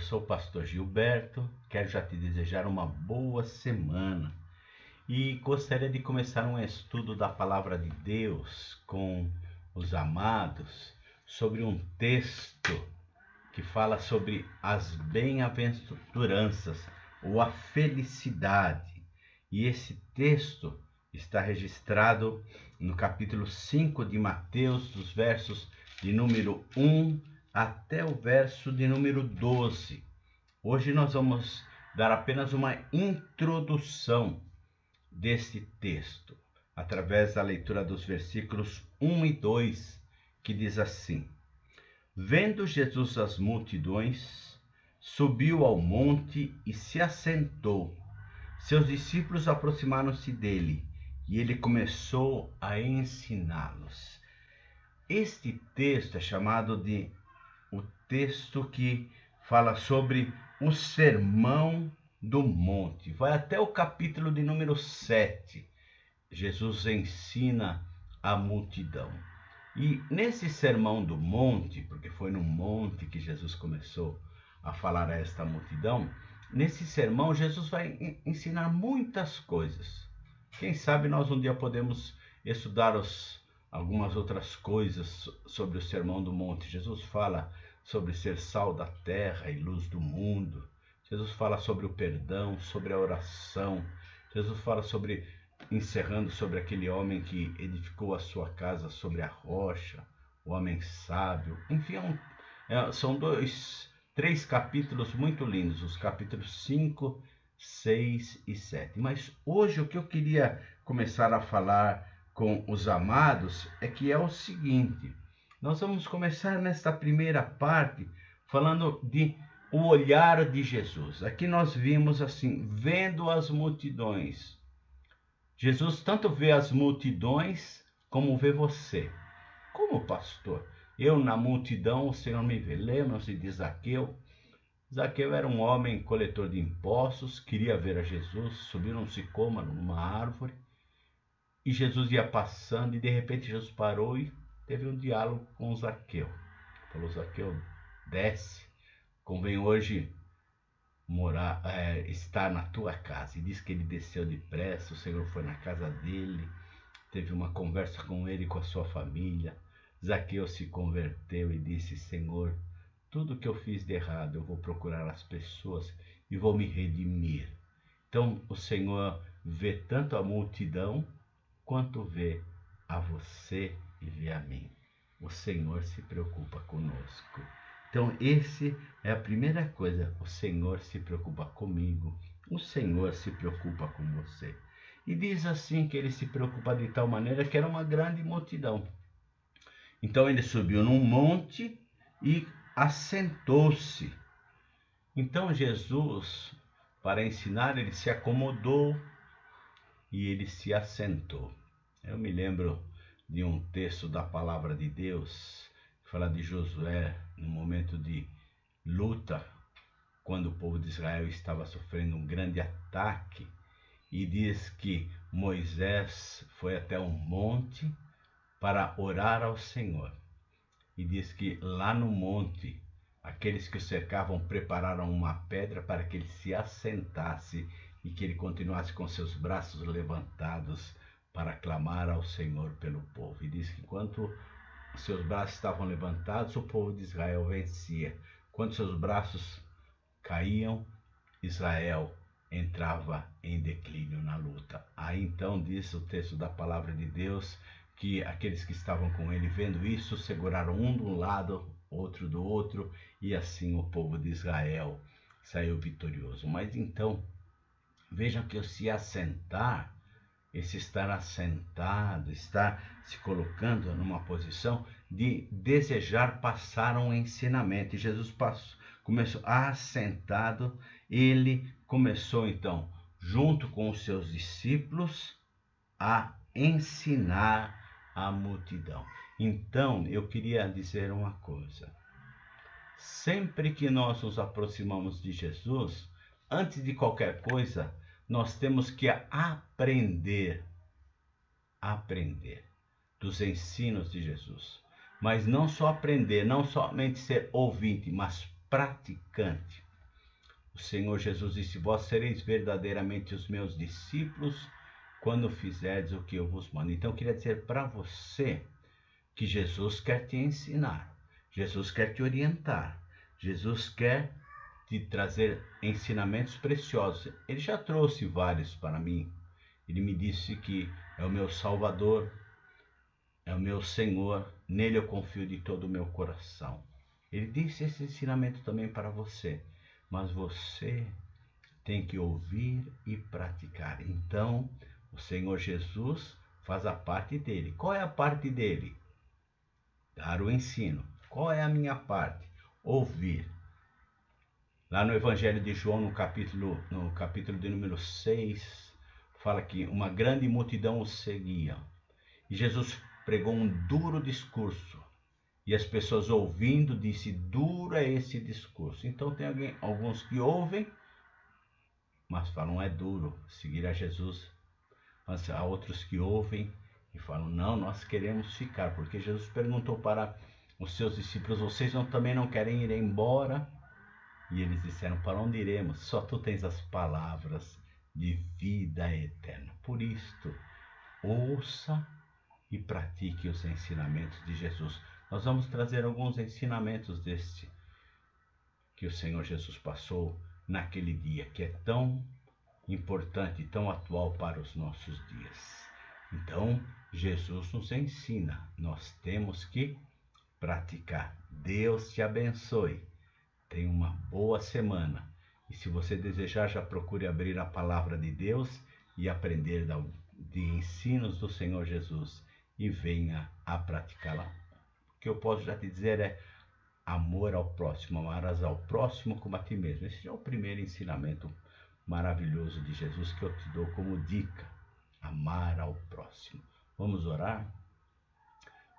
sou o pastor Gilberto, quero já te desejar uma boa semana e gostaria de começar um estudo da Palavra de Deus com os amados sobre um texto que fala sobre as bem-aventuranças ou a felicidade. E esse texto está registrado no capítulo 5 de Mateus, dos versos de número 1 até o verso de número 12. Hoje nós vamos dar apenas uma introdução deste texto, através da leitura dos versículos 1 e 2, que diz assim: Vendo Jesus as multidões, subiu ao monte e se assentou. Seus discípulos aproximaram-se dele, e ele começou a ensiná-los. Este texto é chamado de o texto que fala sobre o Sermão do Monte. Vai até o capítulo de número 7. Jesus ensina a multidão. E nesse Sermão do Monte, porque foi no monte que Jesus começou a falar a esta multidão, nesse sermão Jesus vai ensinar muitas coisas. Quem sabe nós um dia podemos estudar algumas outras coisas sobre o Sermão do Monte. Jesus fala sobre ser sal da terra e luz do mundo. Jesus fala sobre o perdão, sobre a oração. Jesus fala encerrando sobre aquele homem que edificou a sua casa sobre a rocha, o homem sábio. Enfim, são três capítulos muito lindos, os capítulos 5, 6 e 7. Mas hoje o que eu queria começar a falar com os amados é o seguinte: nós vamos começar nesta primeira parte falando de o olhar de Jesus. Aqui nós vimos assim, vendo as multidões. Jesus tanto vê as multidões como vê você. Como pastor, eu na multidão, o Senhor me vê. Lembram-se de Zaqueu? Zaqueu era um homem coletor de impostos, queria ver a Jesus, subiu num sicômoro, numa árvore, e Jesus ia passando, e de repente Jesus parou e teve um diálogo com Zaqueu. Falou: Zaqueu, desce, convém hoje estar na tua casa. E diz que ele desceu depressa, o Senhor foi na casa dele, teve uma conversa com ele e com a sua família. Zaqueu se converteu e disse: Senhor, tudo que eu fiz de errado, eu vou procurar as pessoas e vou me redimir. Então o Senhor vê tanto a multidão quanto vê a você e vê a mim. O Senhor se preocupa conosco. Então esse é a primeira coisa. O Senhor se preocupa comigo. O Senhor se preocupa com você. E diz assim que ele se preocupa de tal maneira que era uma grande multidão. Então ele subiu num monte e assentou-se. Então Jesus, para ensinar, ele se acomodou e ele se assentou. Eu me lembro de um texto da Palavra de Deus, que fala de Josué no momento de luta, quando o povo de Israel estava sofrendo um grande ataque, e diz que Moisés foi até um monte para orar ao Senhor. E diz que lá no monte, aqueles que o cercavam prepararam uma pedra para que ele se assentasse e que ele continuasse com seus braços levantados para clamar ao Senhor pelo povo. E diz que enquanto seus braços estavam levantados, o povo de Israel vencia. Quando seus braços caíam, Israel entrava em declínio na luta. Aí então diz o texto da Palavra de Deus que aqueles que estavam com ele, vendo isso, seguraram um de um lado, outro do outro, e assim o povo de Israel saiu vitorioso. Mas então, vejam que o se assentar, esse estar assentado, estar se colocando numa posição de desejar passar um ensinamento. E Jesus começou assentado, ele começou então, junto com os seus discípulos, a ensinar a multidão. Então, eu queria dizer uma coisa. Sempre que nós nos aproximamos de Jesus, antes de qualquer coisa, nós temos que aprender dos ensinos de Jesus. Mas não só aprender, não somente ser ouvinte, mas praticante. O Senhor Jesus disse: vós sereis verdadeiramente os meus discípulos quando fizerdes o que eu vos mando. Então eu queria dizer para você que Jesus quer te ensinar, Jesus quer te orientar, Jesus quer te trazer ensinamentos preciosos. Ele já trouxe vários para mim. Ele me disse que é o meu Salvador, é o meu Senhor, nele eu confio de todo o meu coração. Ele disse esse ensinamento também para você, mas você tem que ouvir e praticar. Então, o Senhor Jesus faz a parte dele. Qual é a parte dele? Dar o ensino. Qual é a minha parte? Ouvir. Lá no Evangelho de João, no capítulo de número 6, fala que uma grande multidão o seguia. E Jesus pregou um duro discurso. E as pessoas ouvindo, disse, duro é esse discurso. Então tem alguns que ouvem, mas falam, é duro seguir a Jesus. Mas há outros que ouvem e falam, não, nós queremos ficar. Porque Jesus perguntou para os seus discípulos, vocês também não querem ir embora? E eles disseram, para onde iremos? Só tu tens as palavras de vida eterna. Por isto, ouça e pratique os ensinamentos de Jesus. Nós vamos trazer alguns ensinamentos deste que o Senhor Jesus passou naquele dia, que é tão importante e tão atual para os nossos dias. Então, Jesus nos ensina, nós temos que praticar. Deus te abençoe. Tenha uma boa semana. E se você desejar, já procure abrir a palavra de Deus e aprender de ensinos do Senhor Jesus e venha a praticá-la. O que eu posso já te dizer é amor ao próximo, amarás ao próximo como a ti mesmo. Esse é o primeiro ensinamento maravilhoso de Jesus que eu te dou como dica, amar ao próximo. Vamos orar?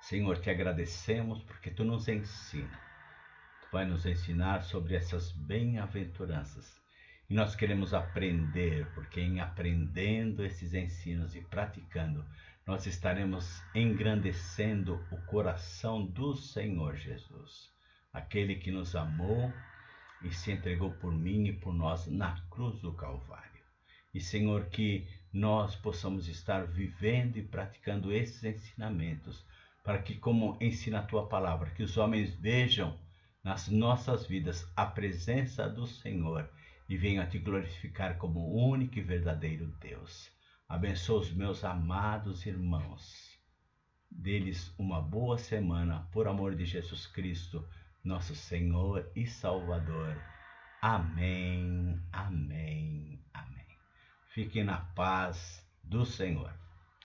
Senhor, te agradecemos porque tu nos ensina. Tu vai nos ensinar sobre essas bem-aventuranças. E nós queremos aprender, porque em aprendendo esses ensinos e praticando, nós estaremos engrandecendo o coração do Senhor Jesus, aquele que nos amou e se entregou por mim e por nós na cruz do Calvário. E, Senhor, que nós possamos estar vivendo e praticando esses ensinamentos, para que, como ensina a Tua palavra, que os homens vejam nas nossas vidas a presença do Senhor e venham a Te glorificar como o único e verdadeiro Deus. Abençoa os meus amados irmãos. Dê-lhes uma boa semana, por amor de Jesus Cristo, nosso Senhor e Salvador. Amém, amém, amém. Fiquem na paz do Senhor.